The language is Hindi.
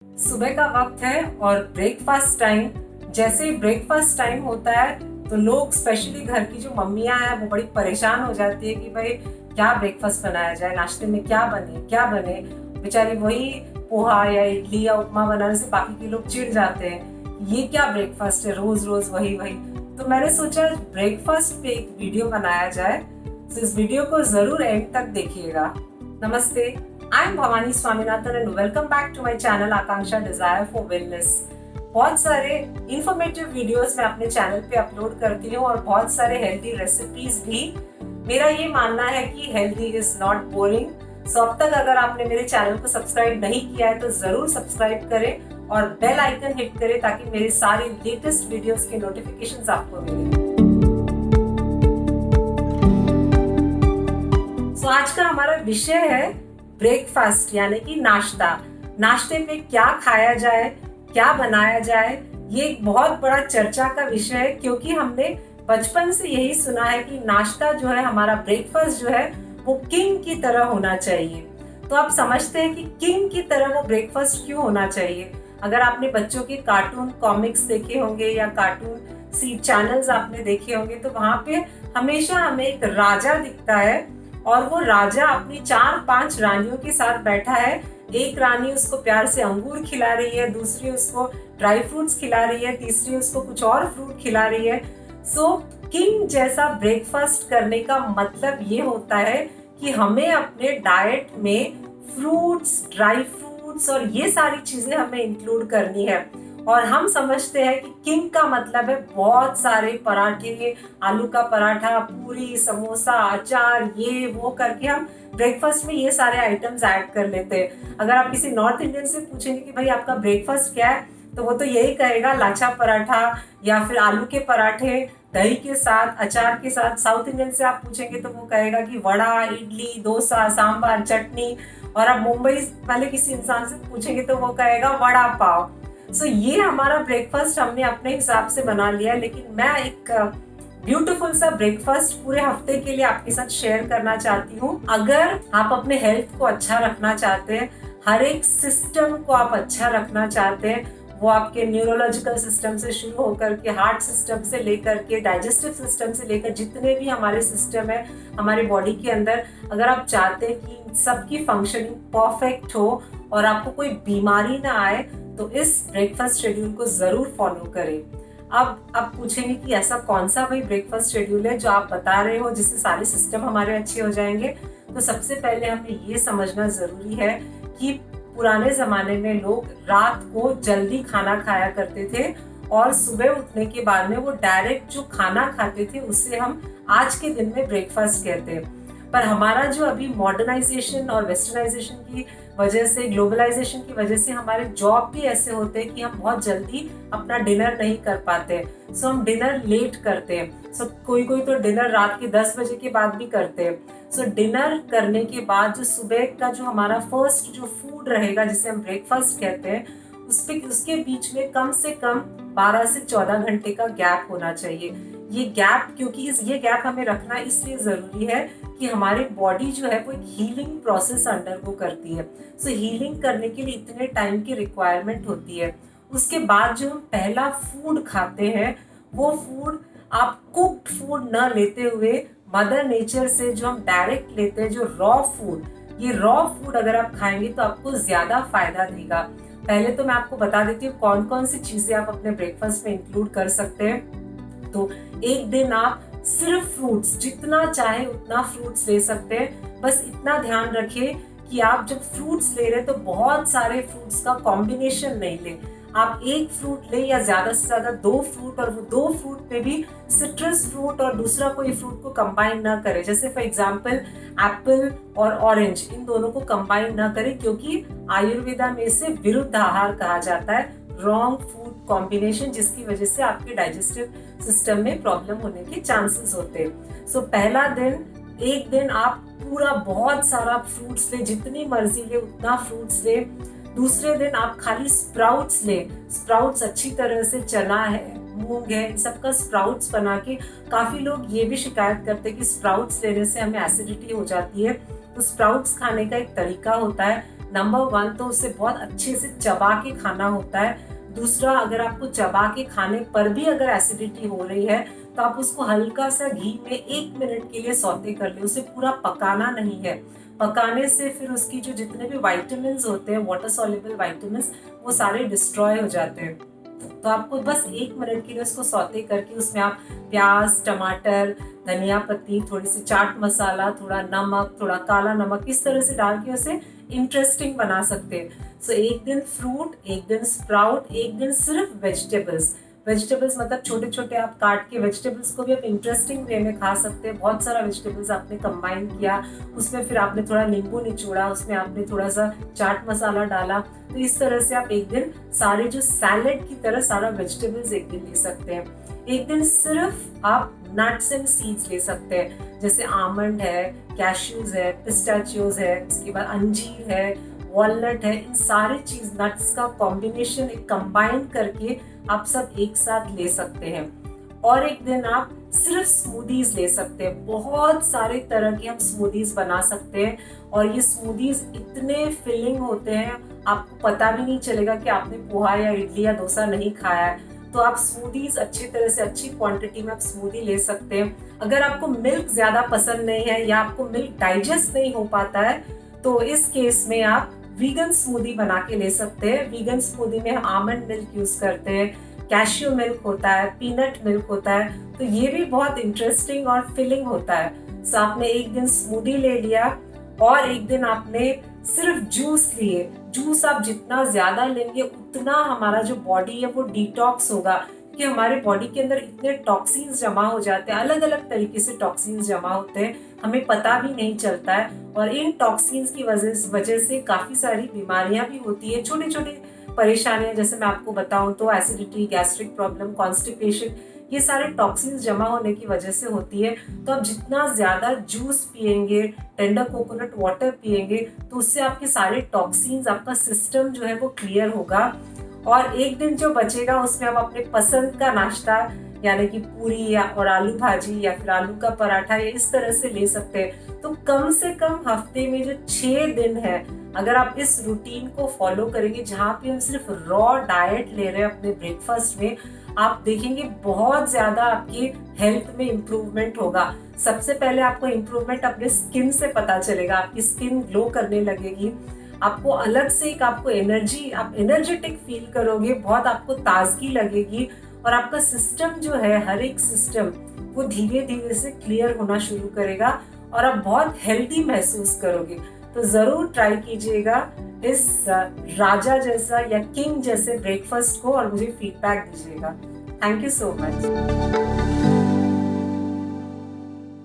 सुबह का वक्त है और ब्रेकफास्ट टाइम। जैसे ही ब्रेकफास्ट टाइम होता है तो लोग स्पेशली घर की जो मम्मियां हैं वो बड़ी परेशान हो जाती है कि भाई क्या ब्रेकफास्ट बनाया जाए, नाश्ते में क्या बने क्या बने। बेचारी वही पोहा या इडली या उपमा बनाने से बाकी के लोग चिढ़ जाते हैं, ये क्या ब्रेकफास्ट है, रोज रोज वही वही। तो मैंने सोचा ब्रेकफास्ट पे एक वीडियो बनाया जाए, तो इस वीडियो को जरूर एंड तक देखिएगा। नमस्ते, I am Bhavani Swaminathan and welcome back to my channel Akanksha Desire for Wellness। बहुत सारे इंफॉर्मेटिव वीडियोस मैं अपने चैनल पे अपलोड करती हूँ और बहुत सारे हेल्दी रेसिपीज भी। मेरा ये मानना है कि हेल्दी इज नॉट बोरिंग। सो अब तक अगर आपने मेरे चैनल को सब्सक्राइब नहीं किया है तो जरूर सब्सक्राइब करें और बेल आइकन हिट करें ताकि मेरे सारे लेटेस्ट वीडियोस के नोटिफिकेशंस आपको मिले। सो आज का हमारा विषय है ब्रेकफास्ट यानी कि नाश्ता। नाश्ते पे क्या खाया जाए, क्या बनाया जाए, ये एक बहुत बड़ा चर्चा का विषय है क्योंकि हमने बचपन से यही सुना है कि नाश्ता जो है, हमारा ब्रेकफास्ट जो है वो किंग की तरह होना चाहिए। तो आप समझते हैं कि किंग की तरह वो ब्रेकफास्ट क्यों होना चाहिए। अगर आपने बच्चों के कार्टून कॉमिक्स देखे होंगे या कार्टून सी चैनल्स आपने देखे होंगे तो वहां पे हमेशा हमें एक राजा दिखता है और वो राजा अपनी 4-5 रानियों के साथ बैठा है। एक रानी उसको प्यार से अंगूर खिला रही है, दूसरी उसको ड्राई फ्रूट्स खिला रही है, तीसरी उसको कुछ और फ्रूट खिला रही है। सो किंग जैसा ब्रेकफास्ट करने का मतलब ये होता है कि हमें अपने डाइट में फ्रूट्स, ड्राई फ्रूट्स और ये सारी चीजें हमें इंक्लूड करनी है। और हम समझते हैं कि किंग का मतलब है बहुत सारे पराठे, आलू का पराठा, पूरी, समोसा, अचार, ये वो करके हम ब्रेकफास्ट में ये सारे आइटम्स ऐड कर लेते हैं। अगर आप किसी नॉर्थ इंडियन से पूछेंगे कि भाई आपका ब्रेकफास्ट क्या है तो वो तो यही कहेगा लाछा पराठा या फिर आलू के पराठे दही के साथ, अचार के साथ। साउथ इंडियन से आप पूछेंगे तो वो कहेगा कि वड़ा, इडली, डोसा, सांभर, चटनी। और आप मुंबई वाले किसी इंसान से पूछेंगे तो वो कहेगा वड़ा पाव। सो ये हमारा ब्रेकफास्ट हमने अपने हिसाब से बना लिया है, लेकिन मैं एक ब्यूटीफुल सा ब्रेकफास्ट पूरे हफ्ते के लिए आपके साथ शेयर करना चाहती हूँ। अगर आप अपने हेल्थ को अच्छा रखना चाहते हैं, हर एक सिस्टम को आप अच्छा रखना चाहते हैं, वो आपके न्यूरोलॉजिकल सिस्टम से शुरू होकर के हार्ट सिस्टम से लेकर के डाइजेस्टिव सिस्टम से लेकर जितने भी हमारे सिस्टम है हमारे बॉडी के अंदर, अगर आप चाहते हैं कि सबकी फंक्शनिंग परफेक्ट हो और आपको कोई बीमारी ना आए तो इस ब्रेकफास्ट शेड्यूल को जरूर फॉलो करें। अब आप पूछेंगे कि ऐसा कौन सा भाई ब्रेकफास्ट शेड्यूल है जो आप बता रहे हो जिससे सारे सिस्टम हमारे अच्छे हो जाएंगे। तो सबसे पहले हमें ये समझना जरूरी है कि पुराने जमाने में लोग रात को जल्दी खाना खाया करते थे और सुबह उठने के बाद में वो डायरेक्ट जो खाना खाते थे उससे हम आज के दिन में ब्रेकफास्ट कहते हैं। पर हमारा जो अभी मॉडर्नाइजेशन और वेस्टर्नाइजेशन की वजह से, ग्लोबलाइजेशन की वजह से हमारे जॉब भी ऐसे होते हैं कि हम बहुत जल्दी अपना डिनर नहीं कर पाते। सो हम डिनर लेट करते हैं। सो कोई कोई तो डिनर रात के 10 बजे के बाद भी करते हैं। सो डिनर करने के बाद जो सुबह का जो हमारा फर्स्ट जो फूड रहेगा जिसे हम ब्रेकफास्ट कहते हैं, उसके बीच में कम से कम 12 से 14 घंटे का गैप होना चाहिए। ये गैप, क्योंकि ये गैप हमें रखना इसलिए जरूरी है कि हमारी बॉडी जो है वो एक हीलिंग प्रोसेस अंडरगो करती है। सो हीलिंग करने के लिए इतने टाइम की रिक्वायरमेंट होती है। उसके बाद जो हम पहला फूड खाते हैं वो फूड आप कुक्ड फूड न लेते हुए मदर नेचर से जो हम डायरेक्ट लेते हैं, जो रॉ फूड, ये रॉ फूड अगर आप खाएंगे तो आपको ज्यादा फायदा देगा। पहले तो मैं आपको बता देती हूँ कौन कौन सी चीजें आप अपने ब्रेकफास्ट में इंक्लूड कर सकते हैं। तो एक दिन आप सिर्फ फ्रूट्स, जितना चाहे उतना फ्रूट्स ले सकते हैं। बस इतना ध्यान रखिए कि आप जब फ्रूट्स ले रहे हैं तो बहुत सारे फ्रूट्स का कॉम्बिनेशन नहीं ले। आप एक फ्रूट ले या ज्यादा से ज्यादा 2 फ्रूट, और वो 2 फ्रूट में भी सिट्रस फ्रूट और दूसरा कोई फ्रूट को कंबाइन ना करें। जैसे फॉर एग्जांपल एप्पल और ऑरेंज, इन दोनों को कंबाइन ना करें क्योंकि आयुर्वेदा में इसे विरुद्ध आहार कहा जाता है, रॉन्ग फूड कॉम्बिनेशन, जिसकी वजह से आपके डाइजेस्टिव सिस्टम में प्रॉब्लम होने के चांसेस होते हैं। सो पहला दिन, एक दिन आप पूरा बहुत सारा फ्रूट्स ले, जितनी मर्जी ले उतना फ्रूट्स ले। दूसरे दिन आप खाली स्प्राउट्स ले। स्प्राउट्स अच्छी तरह से, चना है, मूंग है, इन सबका स्प्राउट्स बना के, काफी लोग ये भी शिकायत करते हैं कि स्प्राउट्स लेने से हमें एसिडिटी हो जाती है। तो स्प्राउट्स खाने का एक तरीका होता है, नंबर 1 तो उसे बहुत अच्छे से चबा के खाना होता है। दूसरा, अगर आपको चबा के खाने पर भी अगर एसिडिटी हो रही है तो आप उसको हल्का सा घी में 1 मिनट के लिए सौते कर ले, उसे पूरा पकाना नहीं है। पकाने से फिर उसकी जो जितने भी विटामिन्स होते हैं, वाटर सॉल्युबल विटामिन्स, वो सारे डिस्ट्रॉय हो जाते हैं। तो आपको बस 1 मिनट के लिए उसको सौते करके उसमें आप प्याज, टमाटर, धनिया पत्ती, थोड़ी सी चाट मसाला, थोड़ा नमक, थोड़ा काला नमक, इस तरह से डाल के उसे इंटरेस्टिंग बना सकते हैं। सो एक दिन फ्रूट, एक दिन स्प्राउट, एक दिन सिर्फ वेजिटेबल्स। वेजिटेबल्स मतलब छोटे छोटे आप काट के वेजिटेबल्स को भी आप इंटरेस्टिंग वे में खा सकते हैं। बहुत सारा वेजिटेबल्स आपने कंबाइन किया, उसमें फिर आपने थोड़ा नींबू निचोड़ा, उसमें आपने थोड़ा सा चाट मसाला डाला, तो इस तरह से आप एक दिन सारे जो सैलेड की तरह सारा वेजिटेबल्स एक दिन ले सकते हैं। एक दिन सिर्फ आप नट्स एंड सीड्स ले सकते हैं, जैसे आमंड है, कैश्यूज है, पिस्ताचियोज है, उसके बाद अंजीर है, वॉलनट है। इन सारे चीज नट्स का कॉम्बिनेशन एक कंबाइन करके आप सब एक साथ ले सकते हैं। और एक दिन आप सिर्फ स्मूदीज ले सकते हैं। बहुत सारे तरह की हम स्मूदीज बना सकते हैं और ये स्मूदीज इतने फिलिंग होते हैं, आपको पता भी नहीं चलेगा कि आपने पोहा या इडली या डोसा नहीं खाया है। तो आप स्मूदीज अच्छी तरह से, अच्छी क्वांटिटी में आप स्मूदी ले सकते हैं। अगर आपको मिल्क ज्यादा पसंद नहीं है या आपको मिल्क डाइजेस्ट नहीं हो पाता है, तो इस केस में आप वीगन स्मूदी बना के ले सकते हैं। वीगन स्मूदी में हम आमंड मिल्क यूज करते हैं, कैश्यू मिल्क होता है, पीनट मिल्क होता है, तो ये भी बहुत इंटरेस्टिंग और फिलिंग होता है। सो आपने एक दिन स्मूदी ले लिया और एक दिन आपने सिर्फ जूस लिए। जूस आप जितना ज्यादा लेंगे उतना हमारा जो बॉडी है वो डिटॉक्स होगा, कि हमारे बॉडी के अंदर इतने टॉक्सिन्स जमा हो जाते हैं, अलग अलग तरीके से टॉक्सिन्स जमा होते हैं, हमें पता भी नहीं चलता है। और इन टॉक्सिन्स की वजह से काफी सारी बीमारियां भी होती है, छोटी छोटी परेशानियां, जैसे मैं आपको बताऊं तो एसिडिटी, गैस्ट्रिक प्रॉब्लम, कॉन्स्टिपेशन, ये सारे टॉक्सिन्स जमा होने की वजह से होती है। तो आप जितना ज्यादा जूस पिएंगे, टेंडर कोकोनट वाटर पिएंगे, तो उससे आपके सारे टॉक्सिन्स, आपका सिस्टम जो है वो क्लियर होगा। और एक दिन जो बचेगा उसमें आप अपने पसंद का नाश्ता, यानी कि पूरी या और आलू भाजी या फिर आलू का पराठा, या इस तरह से ले सकते हैं। तो कम से कम हफ्ते में जो 6 दिन है, अगर आप इस रूटीन को फॉलो करेंगे, जहाँ पे हम सिर्फ रॉ डाइट ले रहे हैं अपने ब्रेकफास्ट में, आप देखेंगे बहुत ज्यादा आपकी हेल्थ में इम्प्रूवमेंट होगा। सबसे पहले आपको इम्प्रूवमेंट अपने स्किन से पता चलेगा, आपकी स्किन ग्लो करने लगेगी, आपको अलग से एक आपको एनर्जी, आप एनर्जेटिक फील करोगे, बहुत आपको ताजगी लगेगी और आपका सिस्टम जो है, हर एक सिस्टम वो धीरे धीरे से क्लियर होना शुरू करेगा और आप बहुत हेल्दी महसूस करोगे। तो जरूर ट्राई कीजिएगा इस राजा जैसा या किंग जैसे ब्रेकफास्ट को और मुझे फीडबैक दीजिएगा। Thank you so much.